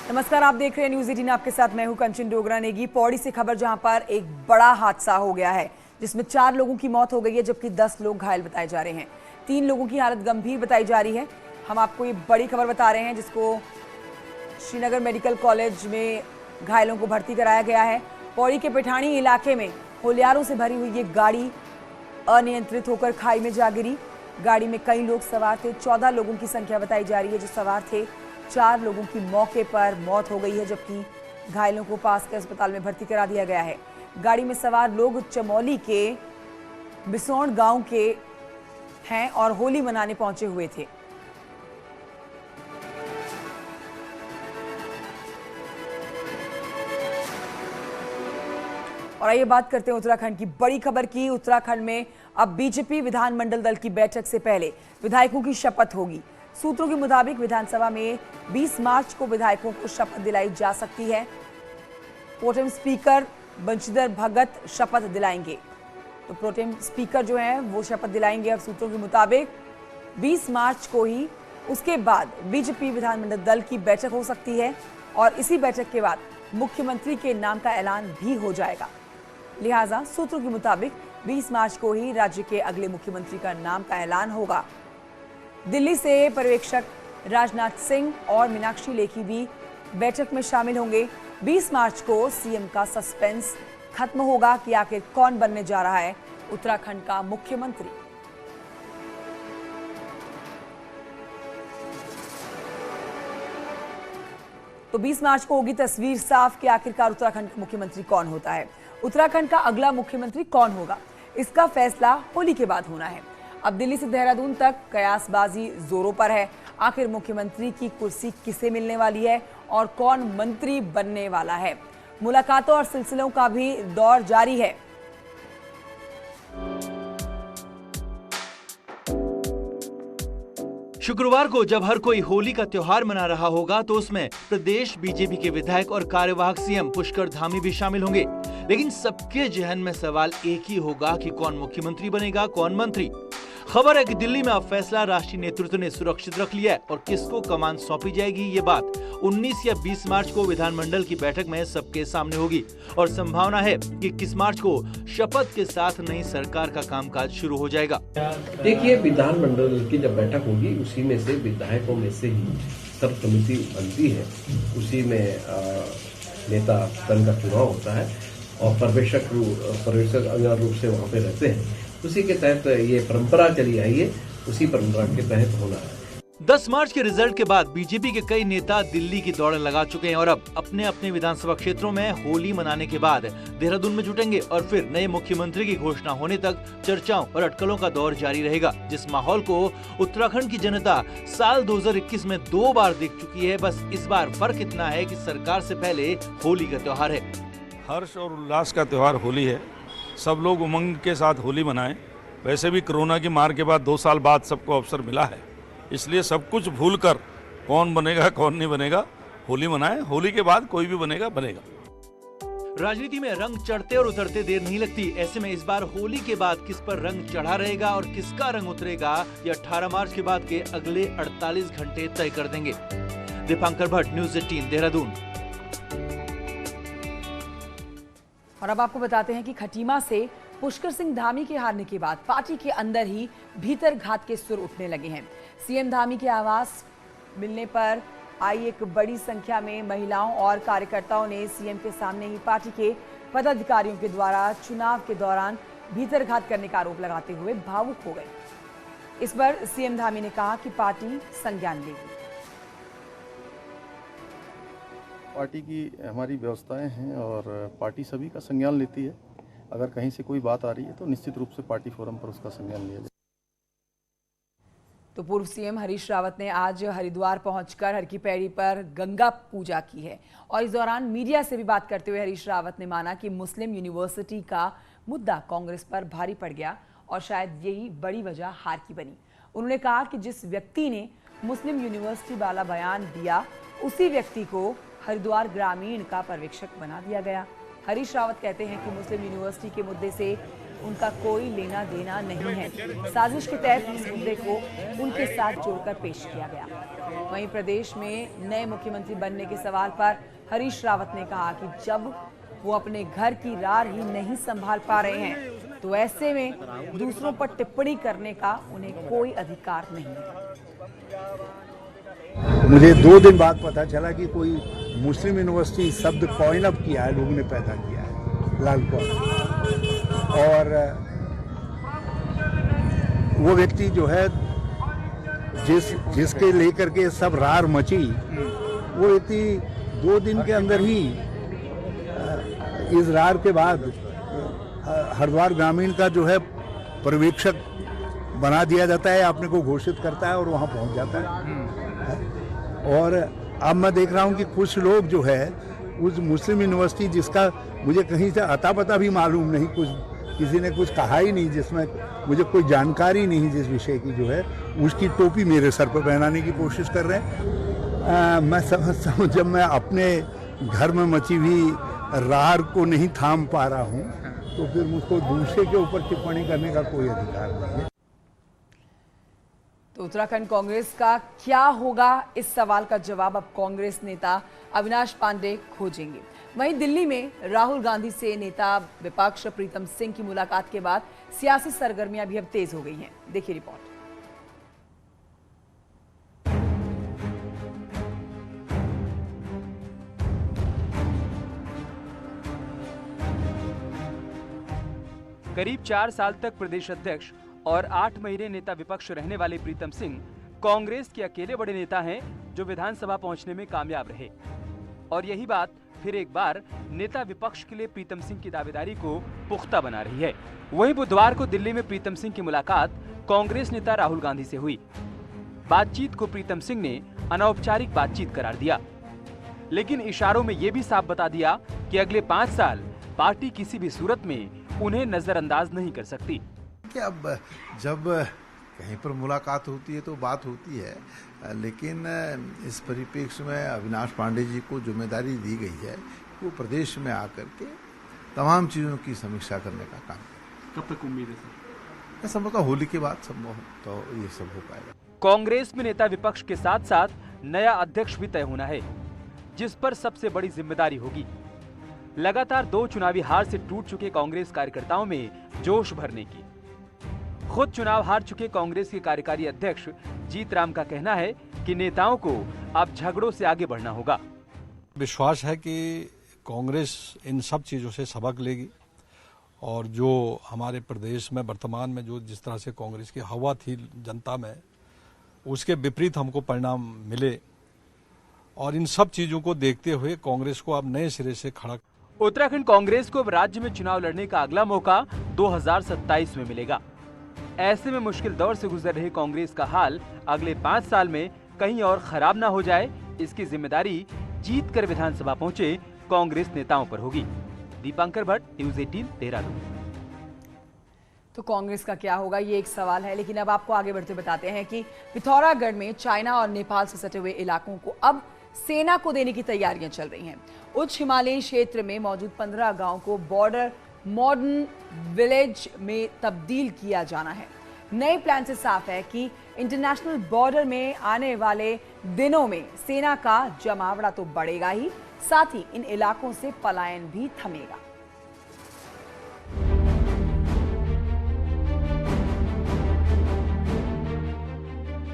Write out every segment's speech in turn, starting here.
नमस्कार, आप देख रहे हैं न्यूज़ 18। आपके साथ मैं हूं कंचन डोगरा नेगी। पौड़ी से खबर जहां पर एक बड़ा हादसा हो गया है जिसमें 4 लोगों की मौत हो गई है जबकि 10 लोग घायल बताए जा रहे हैं। 3 लोगों की हालत गंभीर बताई जा रही है। हम आपको ये बड़ी खबर बता रहे हैं जिसको श्रीनगर मेडिकल कॉलेज में घायलों को भर्ती कराया गया है। पौड़ी के पेठानी इलाके में होलियारों से भरी हुई ये गाड़ी अनियंत्रित होकर खाई में जा गिरी। गाड़ी में कई लोग सवार थे। 14 लोगों की संख्या बताई जा रही है जो सवार थे। 4 लोगों की मौके पर मौत हो गई है जबकि घायलों को पास के अस्पताल में भर्ती करा दिया गया है। गाड़ी में सवार लोग चमोली के बिसौड़ गांव के हैं और होली मनाने पहुंचे हुए थे। और आइए बात करते हैं उत्तराखंड की बड़ी खबर की। उत्तराखंड में अब बीजेपी विधानमंडल दल की बैठक से पहले विधायकों की शपथ होगी। सूत्रों के मुताबिक विधानसभा में 20 मार्च को विधायकों को शपथ दिलाई जा सकती है। प्रोटेम स्पीकर बंशीधर भगत शपथ दिलाएंगे। तो प्रोटेम स्पीकर जो हैं वो शपथ दिलाएंगे। अब सूत्रों के मुताबिक 20 मार्च को ही उसके बाद बीजेपी विधानमंडल दल की बैठक हो सकती है और इसी बैठक के बाद मुख्यमंत्री के नाम का ऐलान भी हो जाएगा। लिहाजा सूत्रों के मुताबिक 20 मार्च को ही राज्य के अगले मुख्यमंत्री का नाम का ऐलान होगा। दिल्ली से पर्यवेक्षक राजनाथ सिंह और मीनाक्षी लेखी भी बैठक में शामिल होंगे। 20 मार्च को सीएम का सस्पेंस खत्म होगा कि आखिर कौन बनने जा रहा है उत्तराखंड का मुख्यमंत्री। तो 20 मार्च को होगी तस्वीर साफ कि आखिरकार उत्तराखंड का मुख्यमंत्री कौन होता है। उत्तराखंड का अगला मुख्यमंत्री कौन होगा, इसका फैसला होली के बाद होना है। अब दिल्ली से देहरादून तक कयासबाजी जोरों पर है। आखिर मुख्यमंत्री की कुर्सी किसे मिलने वाली है और कौन मंत्री बनने वाला है। मुलाकातों और सिलसिलों का भी दौर जारी है। शुक्रवार को जब हर कोई होली का त्योहार मना रहा होगा तो उसमें प्रदेश बीजेपी के विधायक और कार्यवाहक सीएम पुष्कर धामी भी शामिल होंगे। लेकिन सबके जहन में सवाल एक ही होगा कि कौन मुख्यमंत्री बनेगा, कौन मंत्री। खबर है कि दिल्ली में अब फैसला राष्ट्रीय नेतृत्व ने सुरक्षित रख लिया है और किसको कमान सौंपी जाएगी ये बात 19 या 20 मार्च को विधानमंडल की बैठक में सबके सामने होगी। और संभावना है कि 21 मार्च को शपथ के साथ नई सरकार का कामकाज शुरू हो जाएगा। देखिए, विधानमंडल की जब बैठक होगी उसी में से विधायकों में से ही सर्व समिति बनती है, उसी में नेता दल का चुनाव होता है और पर्यवेक्षक अनिवार्य रूप से वहाँ पे रहते हैं। उसी के तहत ये परंपरा चली आई है, उसी परंपरा के तहत होना है। 10 मार्च के रिजल्ट के बाद बीजेपी के कई नेता दिल्ली की दौड़ लगा चुके हैं और अब अपने अपने विधानसभा क्षेत्रों में होली मनाने के बाद देहरादून में जुटेंगे और फिर नए मुख्यमंत्री की घोषणा होने तक चर्चाओं और अटकलों का दौर जारी रहेगा। जिस माहौल को उत्तराखंड की जनता साल 2021 में 2 बार देख चुकी है, बस इस बार फर्क इतना है कि सरकार से पहले होली का त्योहार है। हर्ष और उल्लास का त्योहार होली है। सब लोग उमंग के साथ होली मनाएं। वैसे भी कोरोना की मार के बाद 2 साल बाद सबको अवसर मिला है, इसलिए सब कुछ भूलकर कौन बनेगा कौन नहीं बनेगा होली मनाएं। होली के बाद कोई भी बनेगा बनेगा। राजनीति में रंग चढ़ते और उतरते देर नहीं लगती। ऐसे में इस बार होली के बाद किस पर रंग चढ़ा रहेगा और किसका रंग उतरेगा ये 18 मार्च के बाद के अगले 48 घंटे तय कर देंगे। दीपांकर भट्ट, न्यूज़ 18, देहरादून। और अब आपको बताते हैं कि खटीमा से पुष्कर सिंह धामी के हारने के बाद पार्टी के अंदर ही भीतर घात के सुर उठने लगे हैं। सीएम धामी के आवास मिलने पर आई एक बड़ी संख्या में महिलाओं और कार्यकर्ताओं ने सीएम के सामने ही पार्टी के पदाधिकारियों के द्वारा चुनाव के दौरान भीतर घात करने का आरोप लगाते हुए भावुक हो गए। इस पर सीएम धामी ने कहा कि पार्टी संज्ञान लेगी। पार्टी की हमारी व्यवस्थाएं हैं और पार्टी सभी का संज्ञान लेती है। अगर कहीं से कोई बात आ रही है तो निश्चित रूप से पार्टी फोरम पर उसका संज्ञान लिया जाए। तो पूर्व सीएम हरीश रावत ने आज हरिद्वार पहुंचकर हर की पैड़ी पर गंगा पूजा की है और इस दौरान मीडिया से भी बात करते हुए हरीश रावत ने माना कि मुस्लिम यूनिवर्सिटी का मुद्दा कांग्रेस पर भारी पड़ गया और शायद यही बड़ी वजह हार की बनी। उन्होंने कहा कि जिस व्यक्ति ने मुस्लिम यूनिवर्सिटी वाला बयान दिया उसी व्यक्ति को हरिद्वार ग्रामीण का पर्यवेक्षक बना दिया गया। हरीश रावत कहते हैं कि मुस्लिम यूनिवर्सिटी के मुद्दे से उनका कोई लेना देना नहीं है। साजिश के तहत इस मुद्दे को उनके साथ जोड़कर पेश किया गया। वहीं प्रदेश में नए मुख्यमंत्री बनने के सवाल पर हरीश रावत ने कहा कि जब वो अपने घर की रार ही नहीं संभाल पा रहे हैं तो ऐसे में दूसरों पर टिप्पणी करने का उन्हें कोई अधिकार नहीं है। मुझे 2 दिन बाद पता चला कि कोई मुस्लिम यूनिवर्सिटी शब्द कॉइन अप किया है, लोगों ने पैदा किया है, लाल कॉइन। और वो व्यक्ति जो है जिसके लेकर के सब रार मची, वो व्यक्ति 2 दिन के अंदर ही इस रार के बाद हरिद्वार ग्रामीण का जो है पर्यवेक्षक बना दिया जाता है, अपने को घोषित करता है और वहाँ पहुँच जाता है। और अब मैं देख रहा हूँ कि कुछ लोग जो है उस मुस्लिम यूनिवर्सिटी जिसका मुझे कहीं से अता पता भी मालूम नहीं, कुछ किसी ने कुछ कहा ही नहीं, जिसमें मुझे कोई जानकारी नहीं जिस विषय की, जो है उसकी टोपी मेरे सर पर पहनाने की कोशिश कर रहे हैं। मैं समझता हूँ जब मैं अपने घर में मची हुई रार को नहीं थाम पा रहा हूँ तो फिर मुझको दूसरे के ऊपर टिप्पणी करने का कोई अधिकार नहीं है। तो उत्तराखंड कांग्रेस का क्या होगा, इस सवाल का जवाब अब कांग्रेस नेता अविनाश पांडे खोजेंगे। वहीं दिल्ली में राहुल गांधी से नेता विपक्ष प्रीतम सिंह की मुलाकात के बाद सियासी सरगर्मियां भी अब तेज हो गई हैं। देखिए रिपोर्ट। करीब 4 साल तक प्रदेश अध्यक्ष और 8 महीने नेता विपक्ष रहने वाले प्रीतम सिंह कांग्रेस के अकेले बड़े नेता हैं जो विधानसभा पहुंचने में कामयाब रहे। और यही बात फिर एक बार नेता विपक्ष के लिए प्रीतम सिंह की दावेदारी को पुख्ता बना रही है। वहीं बुधवार को दिल्ली में प्रीतम सिंह की मुलाकात कांग्रेस नेता राहुल गांधी से हुई। बातचीत को प्रीतम सिंह ने अनौपचारिक बातचीत करार दिया, लेकिन इशारों में यह भी साफ बता दिया कि अगले 5 साल पार्टी किसी भी सूरत में उन्हें नजरअंदाज नहीं कर सकती। कि अब जब कहीं पर मुलाकात होती है तो बात होती है, लेकिन इस परिप्रेक्ष्य में अविनाश पांडे जी को जिम्मेदारी दी गई है वो प्रदेश में आकर के तमाम चीज़ों की समीक्षा करने का काम। कब तक उम्मीद है सर? संभवतः होली के बाद संभव तो ये सब हो पाएगा। कांग्रेस में नेता विपक्ष के साथ साथ नया अध्यक्ष भी तय होना है, जिस पर सबसे बड़ी जिम्मेदारी होगी लगातार 2 चुनावी हार से टूट चुके कांग्रेस कार्यकर्ताओं में जोश भरने की। खुद चुनाव हार चुके कांग्रेस के कार्यकारी अध्यक्ष जीत राम का कहना है कि नेताओं को अब झगड़ों से आगे बढ़ना होगा। विश्वास है कि कांग्रेस इन सब चीजों से सबक लेगी और जो हमारे प्रदेश में वर्तमान में जो जिस तरह से कांग्रेस की हवा थी जनता में, उसके विपरीत हमको परिणाम मिले और इन सब चीजों को देखते हुए कांग्रेस को अब नए सिरे से खड़ा। उत्तराखंड कांग्रेस को अब राज्य में चुनाव लड़ने का अगला मौका 2027 में मिलेगा। ऐसे में मुश्किल दौर से गुजर रही कांग्रेस का हाल अगले 5 साल में कहीं और खराब ना हो जाए, इसकी जिम्मेदारी जीत कर विधानसभा पहुंचे कांग्रेस नेताओं पर होगी। दीपांकर भट्ट, न्यूज़ 18, देहरादून। तो कांग्रेस का क्या होगा, ये एक सवाल है, लेकिन अब आपको आगे बढ़ते बताते हैं कि पिथौरागढ़ में चाइना और नेपाल से सटे हुए इलाकों को अब सेना को देने की तैयारियां चल रही हैं। उच्च हिमालयी क्षेत्र में मौजूद 15 गांव को बॉर्डर मॉडर्न विलेज में तब्दील किया जाना है। नए प्लान से साफ है कि इंटरनेशनल बॉर्डर में आने वाले दिनों में सेना का जमावड़ा तो बढ़ेगा ही, साथ ही इन इलाकों से पलायन भी थमेगा।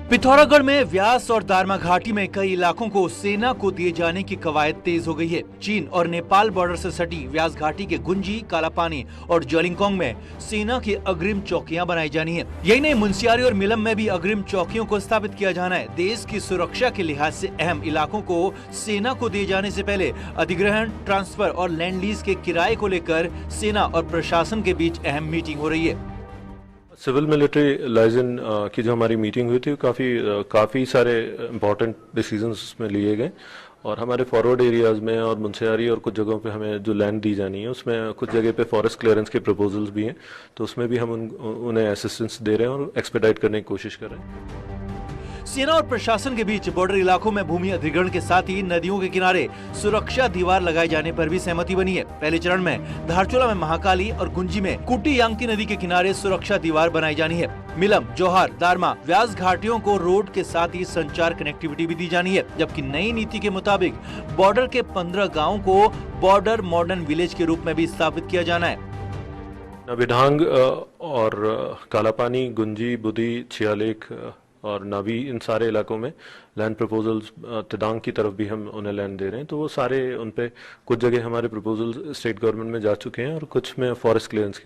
पिथौरागढ़ में व्यास और दारमा घाटी में कई इलाकों को सेना को दिए जाने की कवायद तेज हो गई है। चीन और नेपाल बॉर्डर से सटी व्यास घाटी के गुंजी, कालापानी और ज्वालिंगकोंग में सेना की अग्रिम चौकियां बनाई जानी है। यही नहीं, मुनस्यारी और मिलम में भी अग्रिम चौकियों को स्थापित किया जाना है। देश की सुरक्षा के लिहाज से अहम इलाकों को सेना को दिए जाने से पहले अधिग्रहण, ट्रांसफर और लैंड लीज के किराए को लेकर सेना और प्रशासन के बीच अहम मीटिंग हो रही है। सिविल मिलिट्री लाइजन की जो हमारी मीटिंग हुई थी, काफ़ी सारे इम्पोर्टेंट डिसीजंस उसमें लिए गए और हमारे फॉरवर्ड एरियाज़ में और मुनस्यारी और कुछ जगहों पे हमें जो लैंड दी जानी है उसमें कुछ जगह पे फॉरेस्ट क्लियरेंस के प्रपोजल्स भी हैं, तो उसमें भी हम उन्हें असिस्टेंस दे रहे हैं और एक्सपेडाइट करने की कोशिश कर रहे हैं। सेना और प्रशासन के बीच बॉर्डर इलाकों में भूमि अधिग्रहण के साथ ही नदियों के किनारे सुरक्षा दीवार लगाए जाने पर भी सहमति बनी है। पहले चरण में धारचूला में महाकाली और गुंजी में कुटी यांगती नदी के किनारे सुरक्षा दीवार बनाई जानी है। मिलम, जौहर, दारमा, व्यास घाटियों को रोड के साथ ही संचार कनेक्टिविटी भी दी जानी है, जबकि नई नीति के मुताबिक बॉर्डर के 15 गाँव को बॉर्डर मॉडर्न विलेज के रूप में भी स्थापित किया जाना है। नबिढांग और कालापानी, गुंजी, बुदी, छियालेख और नावी, इन सारे इलाकों में लैंड प्रपोजल्स, तिदांग की तरफ भी हम उन्हें लैंड दे रहे हैं, तो वो सारे उन पे कुछ जगह हमारे प्रपोजल स्टेट गवर्नमेंट में जा चुके हैं और कुछ में फॉरेस्ट क्लियरेंस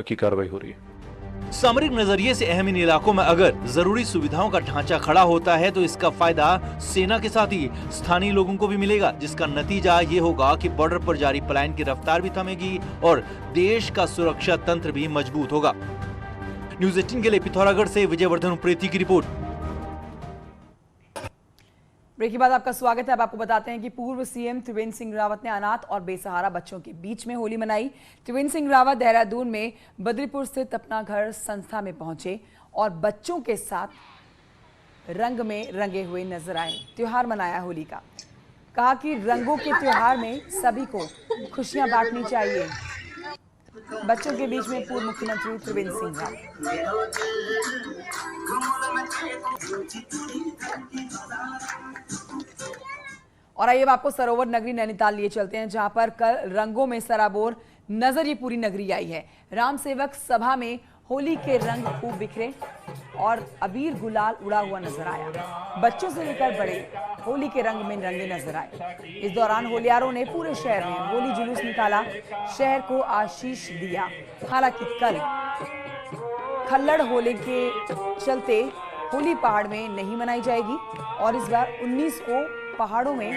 की कार्रवाई हो रही है। सामरिक नजरिए से अहम इन इलाकों में अगर जरूरी सुविधाओं का ढांचा खड़ा होता है तो इसका फायदा सेना के साथ ही स्थानीय लोगों को भी मिलेगा, जिसका नतीजा ये होगा कि बॉर्डर पर जारी पलायन की रफ्तार भी थमेगी और देश का सुरक्षा तंत्र भी मजबूत होगा। न्यूज़ 18 के लिए पिथौरागढ़ से विजयवर्धन उप्रेती की रिपोर्ट। ब्रेक के बाद आपका स्वागत है। अब आपको बताते हैं कि पूर्व सीएम त्रिवेंद्र सिंह रावत ने अनाथ और बेसहारा बच्चों के बीच में होली मनाई। त्रिवेंद्र सिंह रावत देहरादून में बद्रीपुर स्थित अपना घर संस्था में पहुंचे और बच्चों के साथ रंग में रंगे हुए नजर आए, त्योहार मनाया होली का। कहा कि रंगों के त्योहार में सभी को खुशियां बांटनी चाहिए। बच्चों के बीच में पूर्व मुख्यमंत्री त्रिवेंद्र सिंह रावत। और आइए अब आपको सरोवर नगरी नैनीताल लिए चलते हैं, जहां पर कल रंगों में सराबोर नजर ये पूरी नगरी आई है। राम सेवक सभा में होली के रंग खूब बिखरे और अबीर गुलाल उड़ा हुआ नजर आया। बच्चों से लेकर बड़े होली के रंग में रंगे नजर आए। इस दौरान होलियारों ने पूरे शहर में होली जुलूस निकाला, शहर को आशीष दिया। हालांकि कल खल्लड़ होली के चलते होली पहाड़ में नहीं मनाई जाएगी और इस बार 19 को पहाड़ों में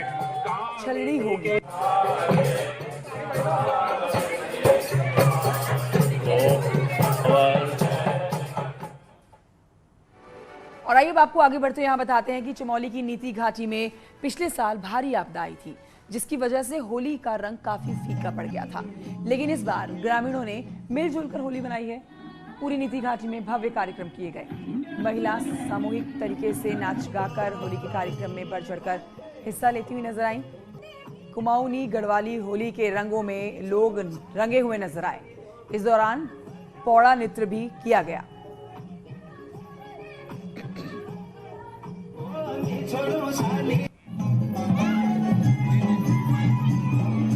छलनी होगी। और आइए अब आपको आगे बढ़ते यहाँ बताते हैं कि चमोली की नीति घाटी में पिछले साल भारी आपदा आई थी, जिसकी वजह से होली का रंग काफी फीका पड़ गया था। लेकिन इस बार ग्रामीणों ने मिलजुल कर होली मनाई है। पूरी नीति घाटी में भव्य कार्यक्रम किए गए। महिला सामूहिक तरीके से नाच गाकर होली के कार्यक्रम में बढ़ चढ़कर हिस्सा लेती हुई नजर आई। कुमाऊनी गढ़वाली होली के रंगों में लोग रंगे हुए नजर आए। इस दौरान पौड़ा नृत्य भी किया गया।